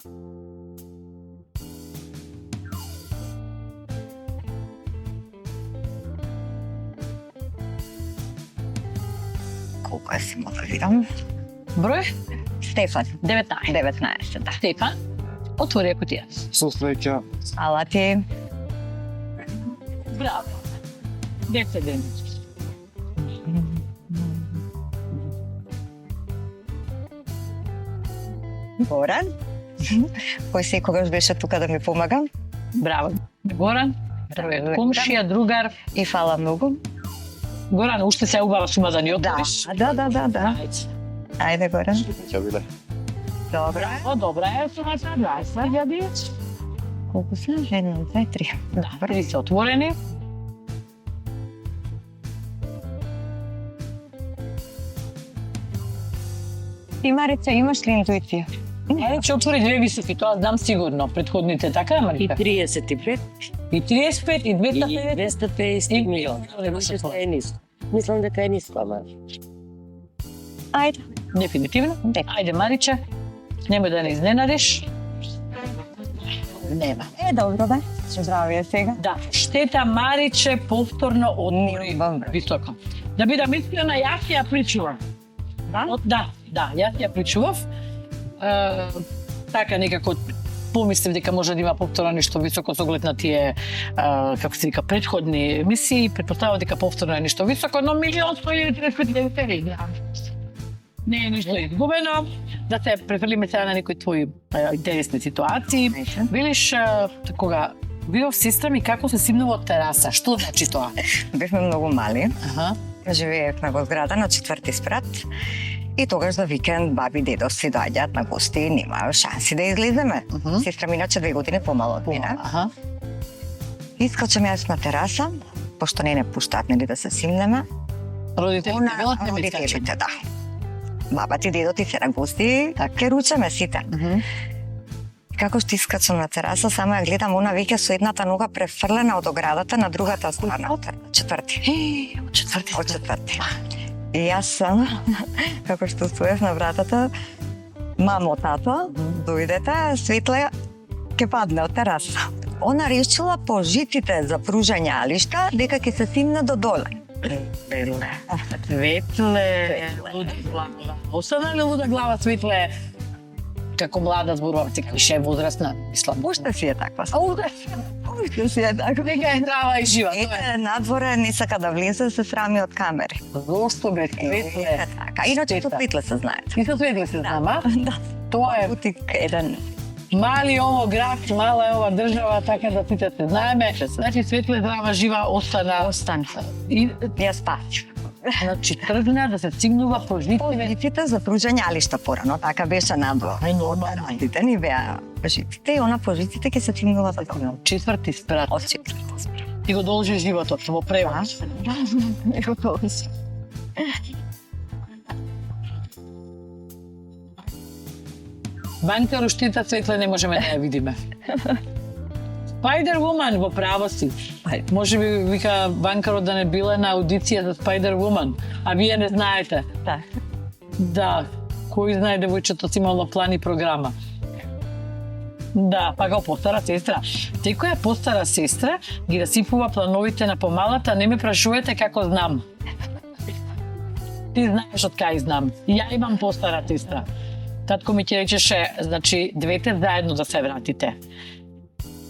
Колко е си мога да видам? Број? Стефан. 19. 19, да. Стефан, отвори кутија. Со среќа. Ала ти. Браво. 10 ден. Горан. Кој секогаш беше тука да ми помага. Браво. Горан, комшија, другар. И фала многу. Горан, уште се убава сума да ни Да, отвориш. да. Ајде. Ајде, Горан. Ќе биле. Добра. Браво, добра е сумата, 20.000. Колку се? 1, 2, 3. Да, 3 се отворени. Ти, Марица, имаш ли интуиција? Ќе отвори две високи, тоа знам сигурно. Предходните, така е, И Марица? 35 И 35 и и 250. 250 милиона. Може да е ниско. Мислам дека е ниско, ама. Ајде. Дефинитивно. Дека. Ајде, Мариче, немој да не изненадиш. Нема. Добро бе. Здравје сега. Да, штета Мариче повторно отвори Добро. високо. Да бидам искрена, јас ја причувам. Да? Да, јас ја причував. Така некако помислив дека може да има повторно нешто високо со оглед на тие, како се вика, предходни емисии, претпоставав дека повторно е нешто високо, но 1.135.000. Не е ништо изгубено. Да се префрлиме сега на некои твои интересни ситуации. Ајде. Велиш, кога видов сестра ми како се симнува од тераса. Што значи тоа? Бевме многу мали. Аха. Живеевме во зграда на 4-ти спрат. И тогаш за викенд баби и дедо си доаѓаат на гости и немаја шанси да излеземе. Сестра ми иначе 2 години помало од мене. Аха. Искачам јас на тераса, пошто не пуштаат нели да се симнеме. Родителите велат не ме Родителите, да. Бабата и дедо ти се на гости, ке ручеме сите. Како што искачам на тераса, само ја гледам, она веќе со едната нога префрлена од оградата на другата страна. Четврти. Од четврти. Од четврти. И јас сам, како што стоев на вратата, мамо, тато, дојдете, Светле ќе падне од тераса. Она решила по жиците за пружање алишта дека ќе се симне до доле. Светле, луда глава. Осана ли луда глава, Светле? Како млада зборува, се клише возрастна, мислам. Уште си е таква. Уште си е таква. Нека е здрава и жива. Ете, надворе не сака да влезе, се срами од камери. Зошто бе, Светле? Така, иначе со Светле се знаете. И со Светле се знам, а? Да. Тоа е Бутик еден. мали ово град, мала е ова држава, така да сите се знаеме. Значи Светле здрава жива остана. Остан. И Ја спаси. значи тргна да се стигнува по жиците. Жиците за пружање алишта порано, така беше надвор. Ај нормално. Жиците ни беа жиците и она по жиците ќе се стигнува за доле. Четврти спрат. Од четврти. Ти го должи животот во превод. Да, него тоа. Банкар уштита Светле не можеме да ја видиме. Spider Woman во право си. Може би вика банкарот да не биле на аудиција за Spider Woman, а вие не знаете. Да. Да, кој знае девојчето си имало план и програма. Да, па го постара сестра. Секоја постара сестра ги расипува плановите на помалата, не ме прашувате како знам. Ти знаеш од кај знам. Ја имам постара сестра. Татко ми ќе речеше, значи, двете заедно да се вратите.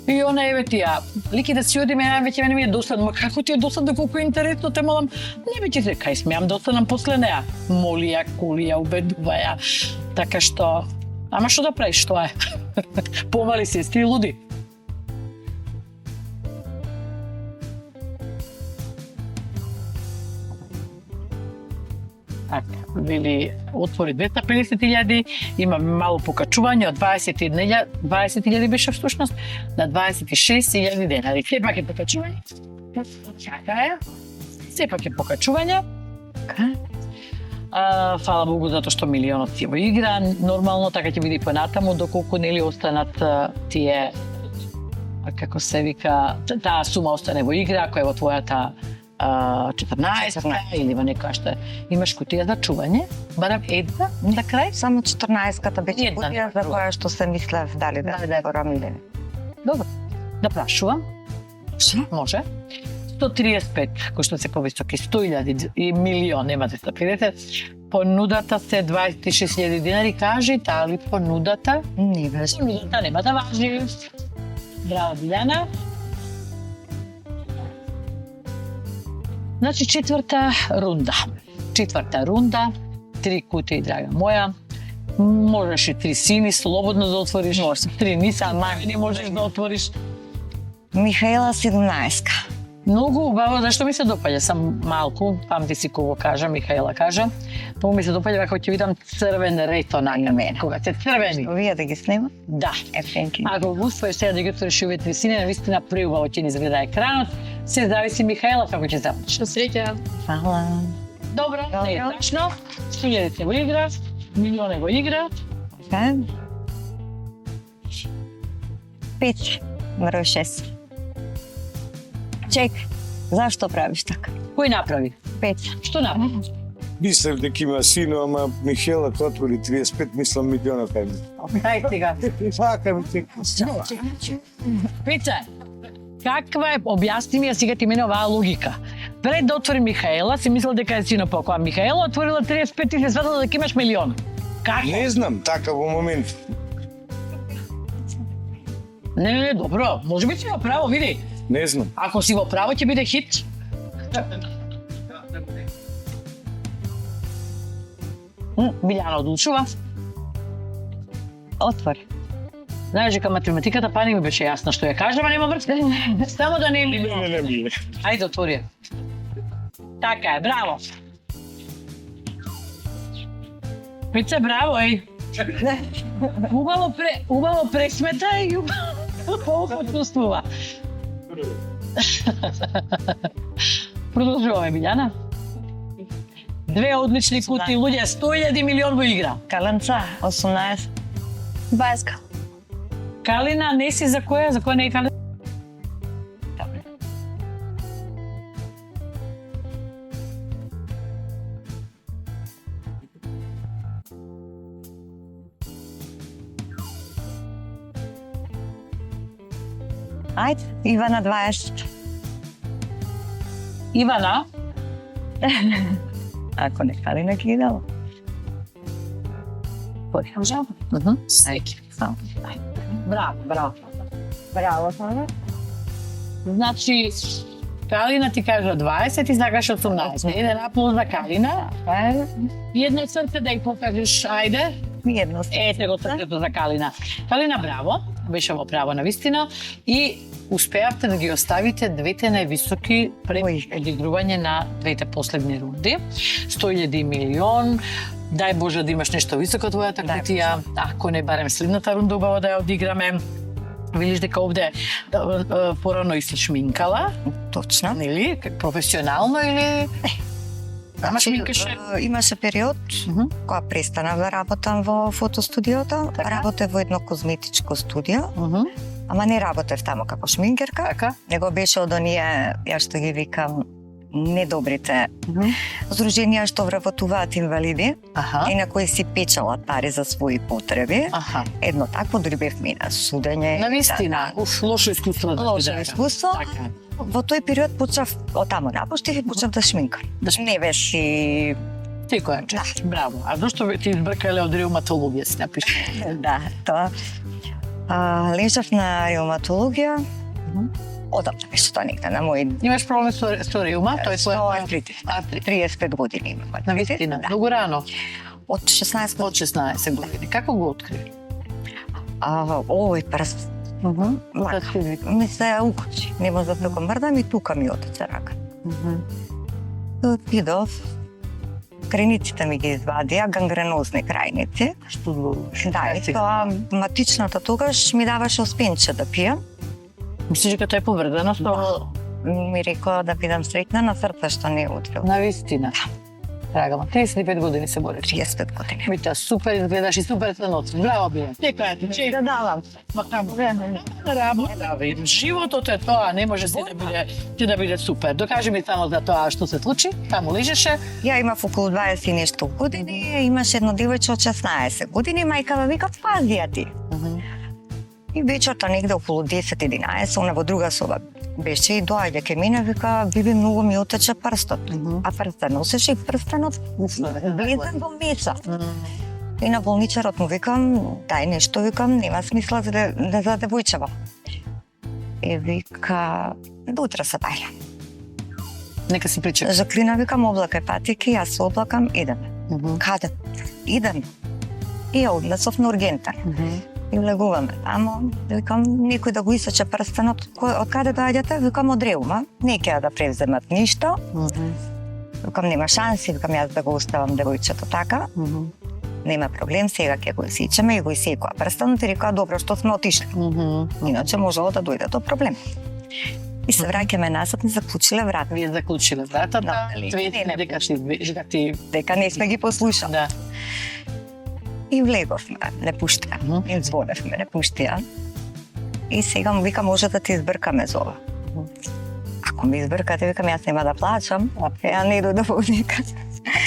И она еве тија, лики да си одиме, веќе мене ми е досадно, ма како ти е досадно, колку е интересно, те молам, не веќе се, кај смеам да останам после неа. Моли ја, кули ја, убедува ја, така што, ама што да правиш, што е? Помали сестри луди. Така, вели, отвори 250.000, има мало покачување од 20.000 беше всушност на 26.000 денари. Сепак е покачување. Така е. Сепак е покачување. Фала Богу затоа што милионот си во игра. Нормално така ќе биде понатаму доколку нели останат тие како се вика, таа сума остане во игра, која е во твојата 14 или во некоја што имаш кутија за чување, барем една за крај. Само 14-ката беше Една, кутија за која што се мислев дали да Дали да ја зборам или не. Добро. Да прашувам. Може. 135, кои што се повисоки, 100.000 и милион, нема 250. Понудата се 26.000 динари, кажи, дали понудата? Не беше. Понудата нема да важи. Браво, Билјана. Значи, четврта рунда. Четврта рунда, 3 кутии, драга моја. Можеш и 3 сини слободно да отвориш. Може. 3 ниса, не можеш да отвориш. Михаела 17-ка. Многу убаво, зашто ми се допаѓа, сам малку, памти си кого кажа, Михаела кажа, многу ми се допаѓа како ќе видам црвен рето на мене, кога се црвени. Вие да ги снима? Да. Thank you. Ако го успееш сега да ги отвориш овие 3 сини, навистина преубаво ќе ни изгледа екранот. Се зависи Михаела како ќе заврши. Што среќа. Фала. Добро, не е тачно. 100.000 во игра, милиони во игра. Така. 5, мрв 6. Чек, зашто правиш така? Кој направи? 5. Што направи? Мислев дека има сино, ама Михела кога отвори 35, мислам милиона певни. Ај сега. Фака ми се. Пица, каква е, објасни ми ја сега ти мене оваа логика. Пред да отвори Михаела, си мислел дека е сино покоја. Михаела отворила 35 и се сватила дека имаш милион. Како? Не знам, така во момент. Не, добро. Може би си во право, види. Не знам. Ако си во право, ќе биде хит. Билјана одлучува. Отвори. Знаеш дека математиката па не ми беше јасна што ја кажа, ама нема врска. Само да не е милион. Не. Ајде, отвори ја. Така е, браво. Пице, браво, еј. Убаво пресмета и убаво почувствува. Продолжуваме, Билјана. 2 одлични кутии, луѓе, 100.000 милион во игра. Каленца 18. 20. Калина, не си за која? За која не е Калина? Ајде, Ивана 20. Ивана, Ако не Калина гледала. Можам? Ајде. Браво, браво. Браво, Сана. Значи, Калина ти кажа 20, ти сакаш 18. Еден аплауз за Калина. И едно срце да ја покажеш, ајде. Едно. Ете го срцето за Калина. Калина, браво. Беше во право на вистина. И успеавте да ги оставите двете највисоки пред одигрување на двете последни рунди. 100.000 милион. Дај Боже да имаш нешто високо твојата кутија. Ако не барем следната рунда убаво да ја одиграме. Видиш дека овде порано и се шминкала, Точно. нели? Професионално или ама шминкаше? Имаше период кога престанав да работам во фотостудиото. Така. Работев во едно козметичко студио, ама не работев таму како шминкерка. Така. Него беше од оние, ја што ги викам, недобрите здруженија што вработуваат инвалиди и на кои си печелат пари за своји потреби. Едно такво дури бев мина судење. Навистина, лошо искуство. Лошо искуство. Така. Во тој период почнав, од таму напуштив и почнав да шминкам. Не беше Секоја чест. Браво. А зашто ти избркале од реуматологија си напиши? Да, тоа. Лежав на реуматологија. Одамна беше тоа негде на мој... Имаш проблем со реума? Тој е своја артритис. 35 години имам. Навистина, многу рано. Од 16 години. Од 16 години. Како го откри? Овој прст. Ми се укочи. Не може да го мрдам и тука ми отече рака. Отидов. Крајниците ми ги извадија, гангренозни крајници. Што зборуваш? Да, и тоа матичната тогаш ми даваше оспенче да пијам. Мислиш дека тоа е повредено? Ми рекоа да бидам среќна на срце што не е открил. Навистина. Драга ма, 35 години се бориш. 35 години. Мита, супер изгледаш и супер се носи. Браво биле. Тека ти, че Да давам. ма тамо. Работа, видиш. Животот е тоа, не може ти да биде супер. Докажи ми само за тоа што се случи. Таму лежеше. Ја имав околу 20 и нешто години, имаше едно девојче од 16 години, мајкава вика пази ја ти. И вечерта негде околу 10-11, она во друга соба беше и доаѓа ке мене, вика, биби, многу ми отече прстот. А прстен носеше и прстенот влезен во меса. И на болничарот му викам, дај нешто, викам, нема смисла за девојчева. И вика, до утре се бајле. Нека се причека. Жаклина, викам, облакај патики, јас се облакам, идеме. Каде? Идеме. И ја однесов на ургентен. И влегуваме тамо, викам, некој да го исече прстенот, од каде доаѓате? Викам, од Реума, не ќе да превземат ништо. Викам, нема шанси, викам, јас да го оставам девојчето така. Нема проблем, сега ќе го исечеме и го исекоа прстенот и рекоа, добро што сме отишли. Иначе можело да дојде до проблем. И се враќаме назад, не заклучиле врата. Вие заклучиле вратата, Не. дека Дека не сме ги послушали. Да. И влеговме, не пуштија. И звоневме, не пуштија. И сега му вика, може да ти избркаме за ова. Ако ми избркате, викам, јас нема да плачам, ја не иду да повника.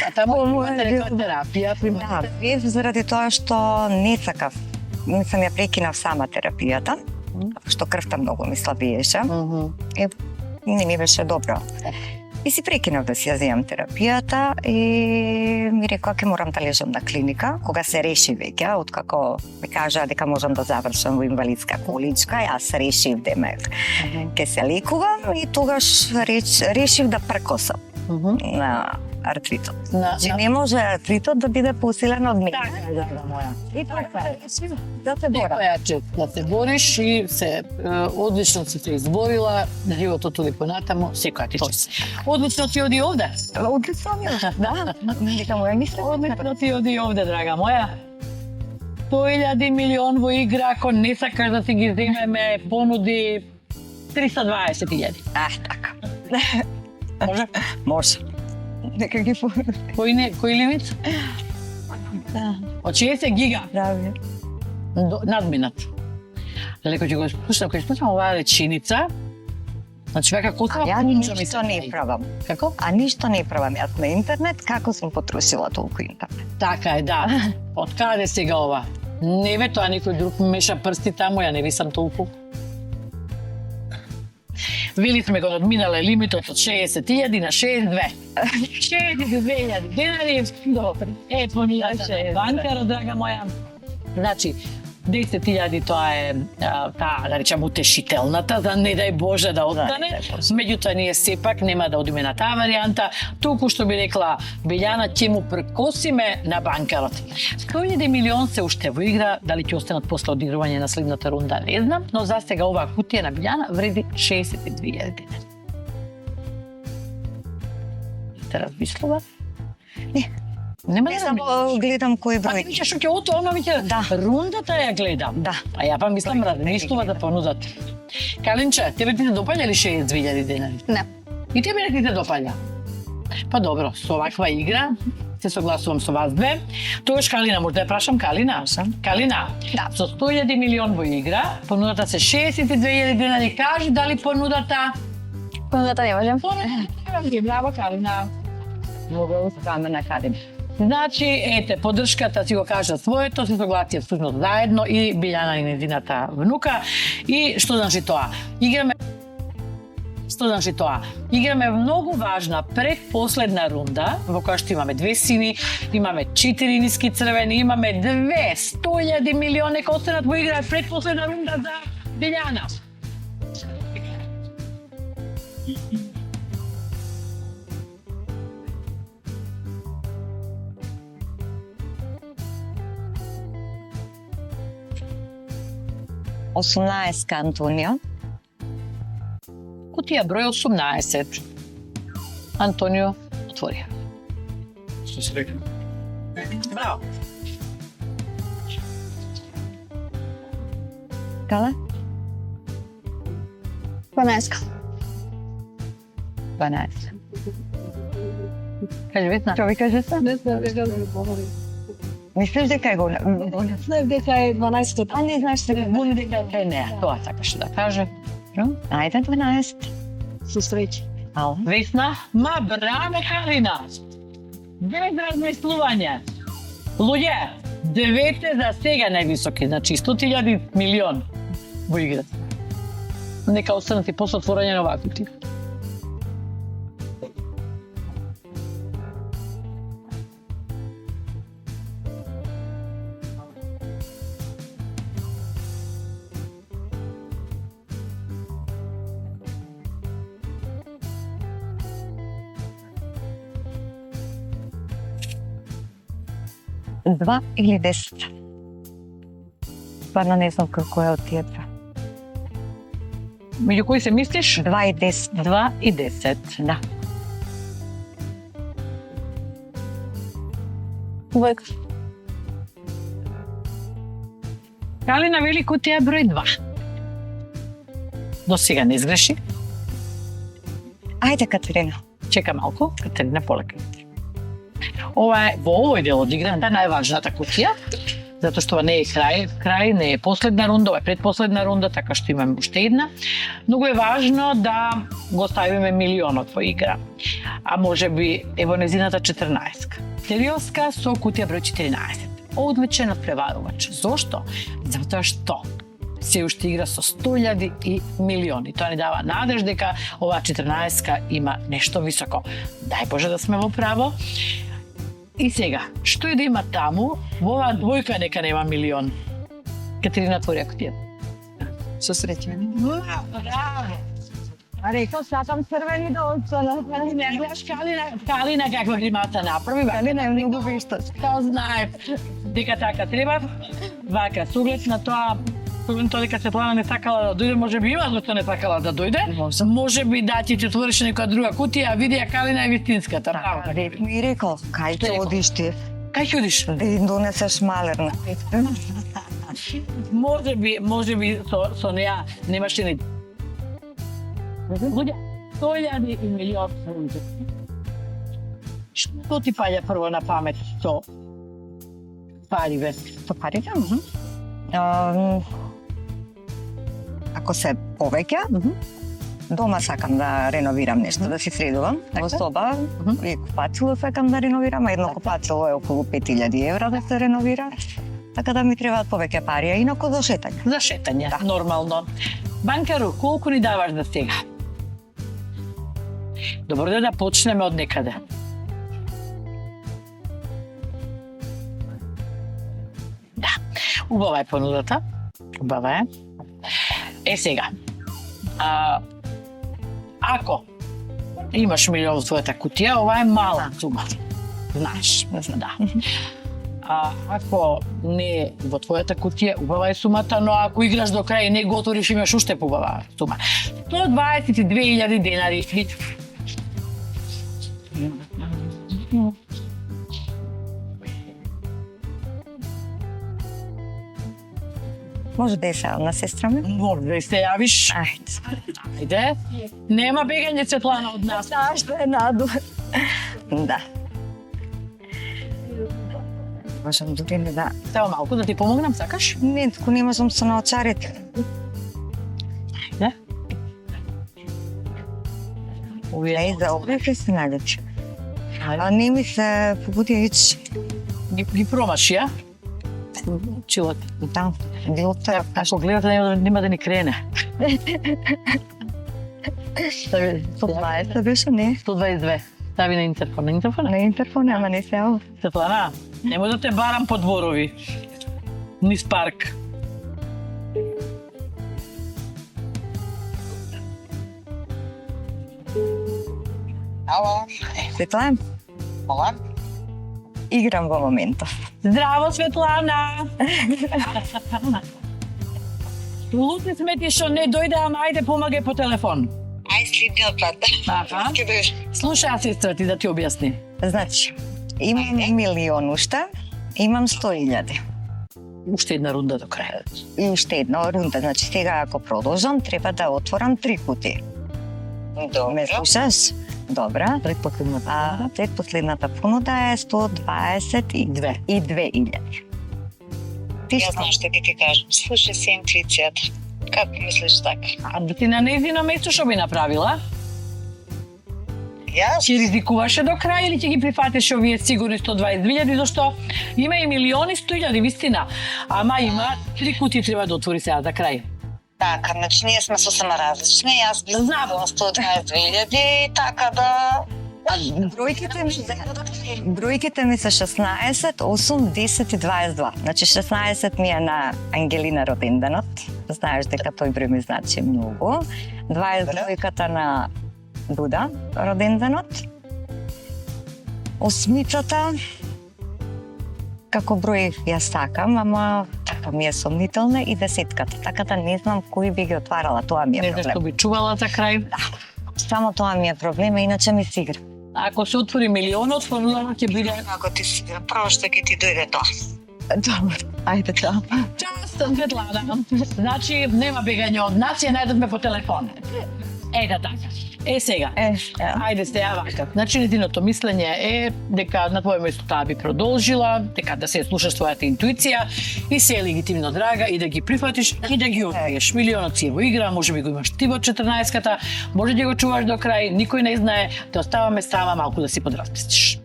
А таму имате нека терапија, Да, без заради тоа што не сакав. Мислам, ја прекинав сама терапијата, што крвта многу ми слабиеше. И не ми беше добро. И си прекинав да си ја земам терапијата и ми рекоа ќе морам да лежам на клиника, кога се реши веќе, откако ми кажаа дека можам да завршам во инвалидска количка, јас решив дека ќе се лекувам и тогаш решив да прекосам на артритот. Значи не може артритот да биде посилен од мене. Така е, да, моја. И така е. Да се борам. Тоа е да се бориш и се одлично си се изборила, животот оди понатаму, секоја ти чест. Одлично ти оди овде. Одлично ми е, да. Дека моја мисла. Одлично ти оди овде, драга моја. 100.000 милион во игра, ако не сакаш да си ги земеме, понуди 320.000. Така. Може? Може. Нека ги Кој лимит? Да. Од 60 гига. Прави. Надминат. Леко ќе го спуштам, кога спуштам оваа реченица, значи вака коса Ја ништо не правам. Како? А ништо не правам јас на интернет, како сум потрошила толку интернет. Така е, да. Од каде сега ова? Не ве тоа некој друг меша прсти таму, ја не ви сам толку. Вели сме го надминале лимитот од 60.000 на 62. 62.000 денари. Добре. Поминаше банкарот, драга моја. Значи, 10.000 тоа е таа, да речам, утешителната, за не дај Боже да остане. Меѓутоа ние сепак нема да одиме на таа варијанта. Толку што би рекла Билјана, ќе му прекосиме на банкарот. 100.000 милион се уште во игра, дали ќе останат после одигрување на следната рунда, не знам, но за сега оваа кутија на Билјана вреди 62.000 денари. Те размислува? Не. Нема Не да само гледам кој Па ти број. викаш ќе ото, оно веќе рундата ја гледам. Да. А ја па мислам размислува да понудат. Калинче, тебе ти се допаѓа ли 62.000 денари? Не. И тебе не ти се допаѓа? Па добро, со оваква игра се согласувам со вас две. Тогаш Калина, може да ја прашам Калина? Калина, Да. со 100.000 милион во игра, понудата се 62.000 денари. Кажи дали понудата? Понудата не можем. Браво, Калина. Многу успеаме на академија. Значи, ете, поддршката си го кажа своето, се согласија всушност заедно и Билјана и незината внука. И што значи тоа? Играме многу важна предпоследна рунда, во која што имаме две сини, имаме 4 ниски црвени, имаме 200.000 милиони кои останат во игра, предпоследна рунда за Билјана. Осумнаеска Антонио. Кутија број 18. Антонио, отвори. Што си рекла? Браво. Кала? 12. 12. Кажи Весна. Што ви кажете? Не знам дека да говори. Мислиш дека е голем? Знаев дека е 12. А не знаеш дека Буни дека е не, тоа сакаше да каже. Ајде 12. Со среќа. Ало. Весна, ма браво Карина. Без размислување. Луѓе, 9 за сега највисоки, значи 100.000 милион во игра. Нека останат и после отворање на оваа кутија. Два или 10? Стварно не знам како е од тие два. Меѓу кои се мислиш? 2 и 10. 2 и 10. Да. Двојка. Калина вели кутија број 2. До сега не изгреши. Ајде Катерина. Чека малку, Катерина полека. Ова е во овој дел од играта најважната кутија, затоа што не е крај, не е последна рунда, ова е предпоследна рунда, така што имаме уште една. Многу е важно да го ставиме милионот во игра. А може би е во незината 14. Териоска со кутија број 14. Одличен надпреварувач. Зошто? Затоа што се уште игра со 100.000 и милиони. Тоа ни дава надеж дека оваа 14-ка има нешто високо. Дај Боже да сме во право. И сега, што и да има таму, во оваа двојка нека нема милион. Катерина отвори кутија. Со среќа. Браво! А рекол, сакам црвени да останат. Не гледаш Калина каква гримаса направи. Калина е многу вешта. Тоа знае дека така треба. Вака, со оглед на тоа, тоа дека Светлана не сакала да дојде, може би има зашто не сакала да дојде. Може би да ти отвориш некоја друга кутија, а види ја Калина е вистинската. Браво. Ми рекол, кај ќе рекол? одиш ти? Кај ќе одиш? Да им донесеш малерна. Може би со неа немаше ни луѓе, 100.000 и милион луѓе. Што ти паѓа прво на памет со пари, бе? Со парите? Ако се повеќе, дома сакам да реновирам нешто, да си средувам. Во соба и купатило сакам да реновирам, едно купатило е околу 5.000 евра да се реновира. Така да ми требаат повеќе пари, а инаку за шетање. За шетање, нормално. Банкару, колку ни даваш за сега? Добро да почнеме од некаде. Да, убава е понудата. Убава е. Е сега, ако имаш милион во твојата кутија, ова е мала сума. Знаеш, да. Ако не е во твојата кутија, убава е сумата, но ако играш до крај и не го отвориш, имаш уште поубава сума. 122.000 денари. Може да се на сестра ми? Може да се јавиш. Ајде. Нема бегање, Светлана, од нас. Што е наду? Да. Можам дури не да... Само малку да ти помогнам, сакаш? Не, тако не можам со наочарите. Ајде. Ей, за овде се најдече. А не ми се побудија ич. Ги промаш, ја? Чилот. Да, билото е. Ако гледате, нема да ни крене. 120 беше, не? 122. Стави на интерфон. На интерфон? На интерфон, ама не се ало. Светлана, не може да те барам по дворови. Низ парк. Ало, Светлана, ала? играм во моментов. Здраво, Светлана! Лути сме ти што не дојде, ама ајде помагај по телефон. Ај следниот пат. Аха. Слушај, сестра ти да ти објасни. Значи, имам милион уште, имам 100.000. Уште една рунда до крај. И уште една рунда, значи сега ако продолжам, треба да отворам 3 кутии. Ме Добро. слушаш? Добра. Предпоследната. Предпоследната понуда е 122.000. Ти Јас што? знам што ќе ти кажам. Слушај си интуицијата. Како мислиш така? А да ти на нејзино место што би направила? Јас? Ќе ризикуваше до крај или ќе ги прифатиш овие сигурни 120.000, зашто има и милиони 100.000 вистина. Ама има 3 кутии треба да отвори сега за крај. Така, значи ние сме сосема различни. Јас би Знам. 120.000 и така да... Бројките ми се 16, 8, 10 и 22. Значи 16 ми е на Ангелина роденденот. Знаеш дека тој број ми значи многу. 22-ката на Дуда роденденот. Осмицата како број ја сакам, ама така ми е сомнителна и 10-ката. Така да не знам кој би ги отварала, тоа ми е Не знам што проблем. би чувала за крај. Само тоа ми е проблем, иначе ми се игра. Ако се отвори милионот, понудата ќе биде Ако ти си, прво што ќе ти дојде тоа. Добро, ајде чао. част Светлана. Значи нема бегање од нас, ја најдовме по телефон. Ега така. Сега. Ајде се вака. Значи, нетиното мислење е дека на твое место таа би продолжила, дека да се слушаш твојата интуиција и се е легитимно драга и да ги прифатиш и да ги откриеш. Милионот си е во игра, може би го имаш ти во 14-ката, може да го чуваш до крај, никој не знае, те оставаме сама малку да си подразмислиш.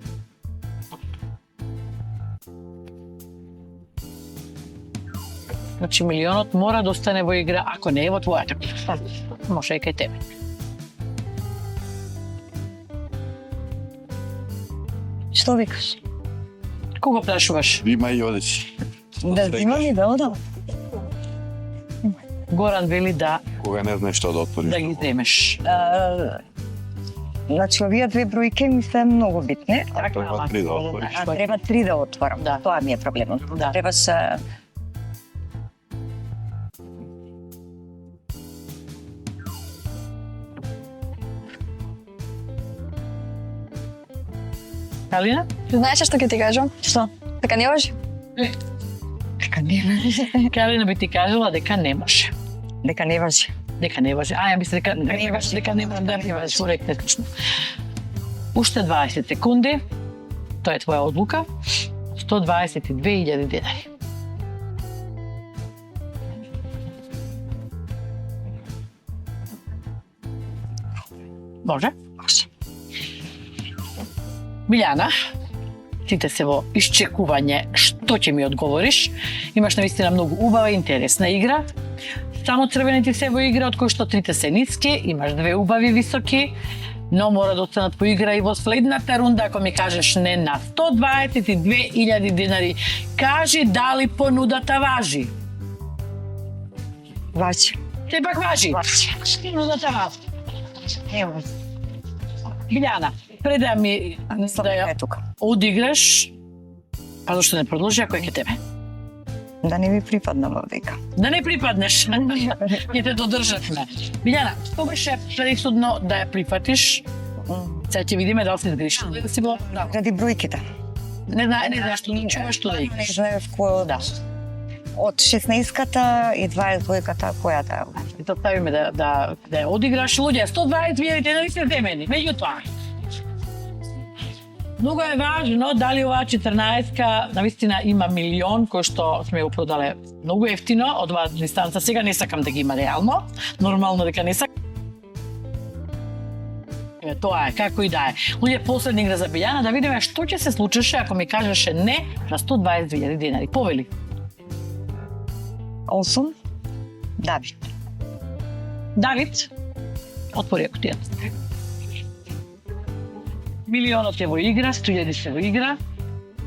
Значи, милионот мора да остане во игра, ако не е во твојата. Може и кај тебе. Што викаш? Кога прашуваш? Има и одеси. Да взимам и да одам. Горан вели да Кога не знаеш што да отвориш. ги земеш. Значи, овие две бројки ми се многу битни. Треба 3 да отвориш. Треба 3 да отворам. Да. Тоа ми е проблемот. Да. Требаше... Алина? Знаеш што ќе ти кажам? Што? Дека не може. Дека не важи. Калина би ти кажала дека не може. Дека не важи. Дека не може. Ја мислам дека не може, дека не може да не може. Коректно е точно. Уште 20 секунди. Тоа е твоја одлука. 122.000 денари. Може? Може. Билјана, сите се во исчекување што ќе ми одговориш. Имаш навистина многу убава и интересна игра. Само црвените се во игра, од кои што трите се ниски, имаш две убави високи, но мора да останат по игра и во следната рунда, ако ми кажеш не на 122.000 денари, кажи дали понудата важи. Важи. Сепак важи. Понудата важи. Не важи. Билјана, пред да ми да ја Е тука. одиграш, па зашто не продолжи, ако е ке тебе? Да не ми припаднам овдека. Да не припаднеш. Ќе те додржавме. Билјана, што беше пресудно да ја прифатиш? Сега ќе видиме дали си сгрешила или да си било. Да. Ради бројките. Не знаеш што да чуваш, што да Не играш. знаеш кој Да. од 16-ката и 22-ката којата е. И тоа ставиме да ја одиграш. Луѓе, 120.000 денари се земени. Меѓутоа, многу е важно дали оваа 14-ка навистина има милион кој што сме го продале многу ефтино од оваа дистанца. Сега не сакам да ги има реално, нормално дека не сакам. Тоа е, како и да е. Луѓе, последна игра за Билјана, да видиме што ќе се случеше ако ми кажеше не на 120.000 денари. Повели. 8. Давид. Давид, отвори кутијата. Милионот е во игра, 100.000 се во игра.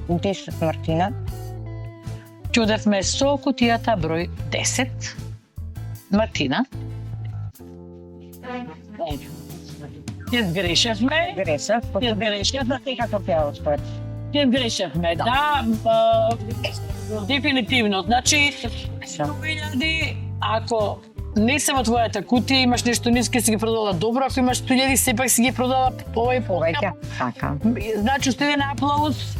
10 Мартина. Ќе одевме со кутијата број 10. Мартина. Ќе сгрешевме. Грешев. Ќе сгрешевме. Како пеа според. Ќе сгрешевме, да. Дефинитивно. Значи, 100.000, ако не се во твојата кутија, имаш нешто ниски, си ги продала добро, ако имаш 100.000, сепак си ги продала повеќе. Повеќе. Така. Значи, остави на аплауз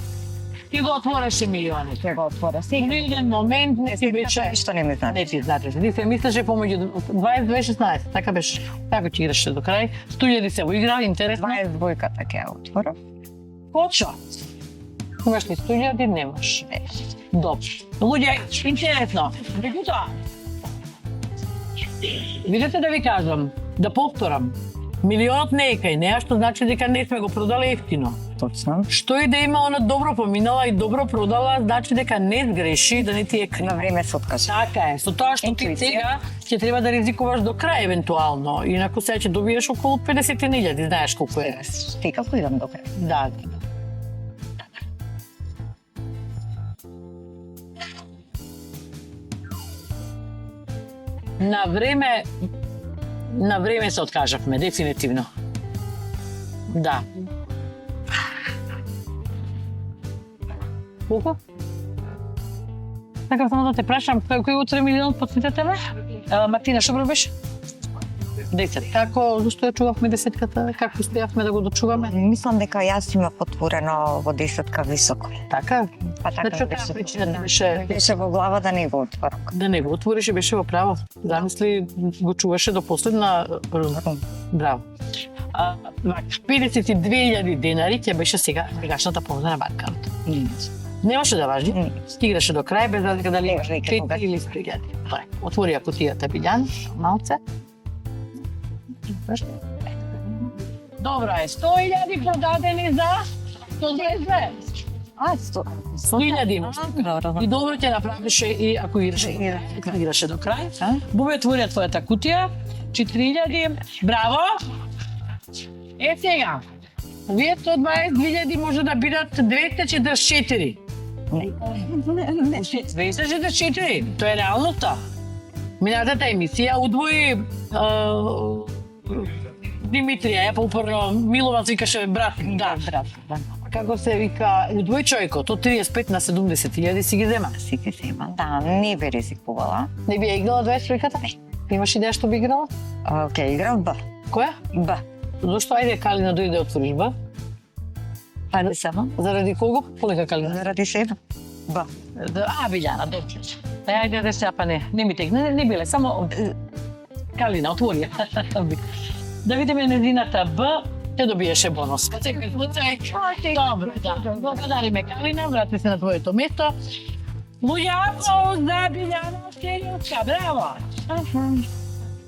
Ти го отвореше милиони. Ти го отвора. Сега еден момент не ти беше... Ништо не ми знаеш. Не ти знаеш. Ти се мислеше помеѓу 22-16. Така беше. Како ти играше до крај? 100.000 се го игра, интересно. 22-ката ќе ја отворам. Почо. Имаш ли 100.000? Немаш. Добро. Луѓе, интересно. Меѓутоа, видете да ви кажам, да повторам. Милионот не е кај неа, што значи дека не сме го продали ефтино. Точно. Што и да има она добро поминала и добро продала, значи дека не сгреши, да не ти е На време се откажа. Така е, со тоа што ти Интуиција. сега ќе треба да ризикуваш до крај евентуално, инаку сега ќе добиеш околу 50.000, знаеш колку е. Ти како идам до крај? Да. На време се откажавме, дефинитивно. Да. Колку? Така само да те прашам, кој утре милионот подсетете ме? Мартина, што број беше? 10. Како, зашто ја чувавме десетката? Како успеавме да го дочуваме? Мислам дека јас имав отворено во 10-ка високо. Така? Па така Значи, беше. причината беше Беше во глава да не го отворам. да не го отвориш и беше во право. Замисли, го чуваше до последна рунда. Браво. 52.000 денари ќе беше сегашната полза на банкарот. Немаше да важи. Стигаше до крај без разлика дали Не важи, 4 кога. или 100.000. Отвори ја кутијата Билјан, малце. Добро е, 100.000 продадени за 122. 100.000 имаш. И добро ќе направише и ако играше до крај. Бубе отворија твојата кутија, 4.000. Браво! Е сега, вие 122.000 може да бидат 244. 244, тоа е реалноста. Минатата емисија удвои Димитрија, ја попорно Милован викаше брат, да, брат. Како се вика, удвои човекот, од 35 на 70.000 си ги зема. Си ги сема. Да, не би ризикувала. Не би ја играла 20-тройката? Имаш идеја што би играла? Ке играм Б. Која? Б. Зошто ајде Калина дојде да отвориш Б? Ајде само. Заради кого? Полека Калина. Заради себе. Б. Билјана, добро. Ајде да се апа не ми тегне, не биле, само Калина, отвори. Да видиме незината Б, те добиеше бонус. Добро, да. Благодариме Калина, врати се на твоето место. Луѓе, аплауз за Билјана Скелјовска, браво!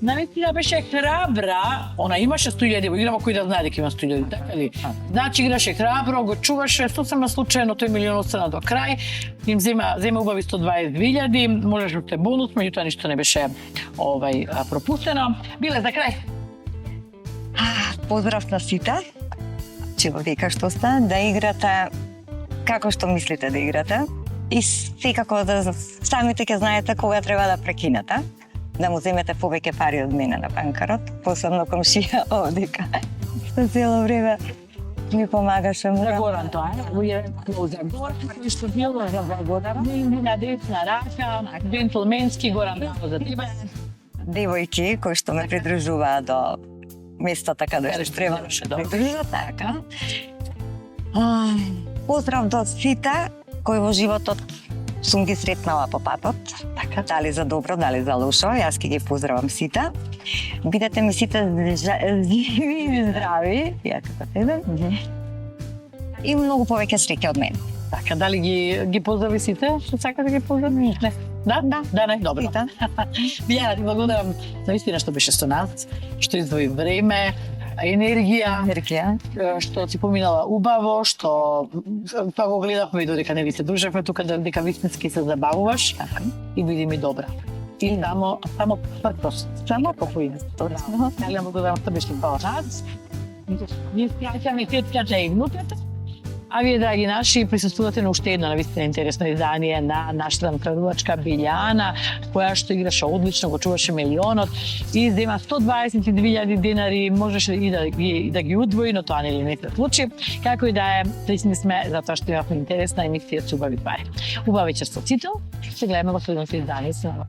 Навистина беше храбра, она имаше 100.000 во игра, кој да знае дека има 100.000, така ли? Значи играше храбро, го чуваше, сосема случајно тој милион остана до крај, им зема убави 122.000, можеше те бонус, меѓутоа ништо не беше пропустено. Биле за крај. Поздрав на сите. Вика што сте, да играте како што мислите да играте. И секако да самите ќе знаете кога треба да прекинете. Да му земете повеќе пари од мене на банкарот, посебно комшија овдека. Што цело време ми помагаше За многу. Горан тоа, е за Горан, кој што бил за Горан, на десна рака, джентлменски Горан за тебе. Девојки кои што ме придружуваа до местата каде Каде што што треба требаше, да да. придружат, така. Поздрав до сите кои во животот сум ги сретнала по патот, така, дали за добро, дали за лошо, јас ќе ги поздравам сите. Бидете ми сите живи и здрави, ја како тебе. И многу повеќе среќа од мене. Така, дали ги поздрави сите? Што сака да ги поздрави? Не. Да, не, добро. Билјана, ти благодарам за вистина што беше со нас, што издвои време, енергија, што си поминала убаво, што па го гледавме и додека не ви се дружевме тука, дека вистински се забавуваш и биди ми добра. И само прпрос, само попоиде. Ја благодарам што беше тоа нас. Ние скаќаме тетката и внуката. А вие, драги наши, присуствувате на уште едно навистина интересно издание на нашата накрадувачка Билјана, која што играше одлично, го чуваше милионот и зема 122.000 денари, можеше и да ги удвои, но тоа не се случи. Како и да е, присни сме затоа што имавме интересна емисија со убави пари. Убав вечер со сите, се гледаме во следното издание.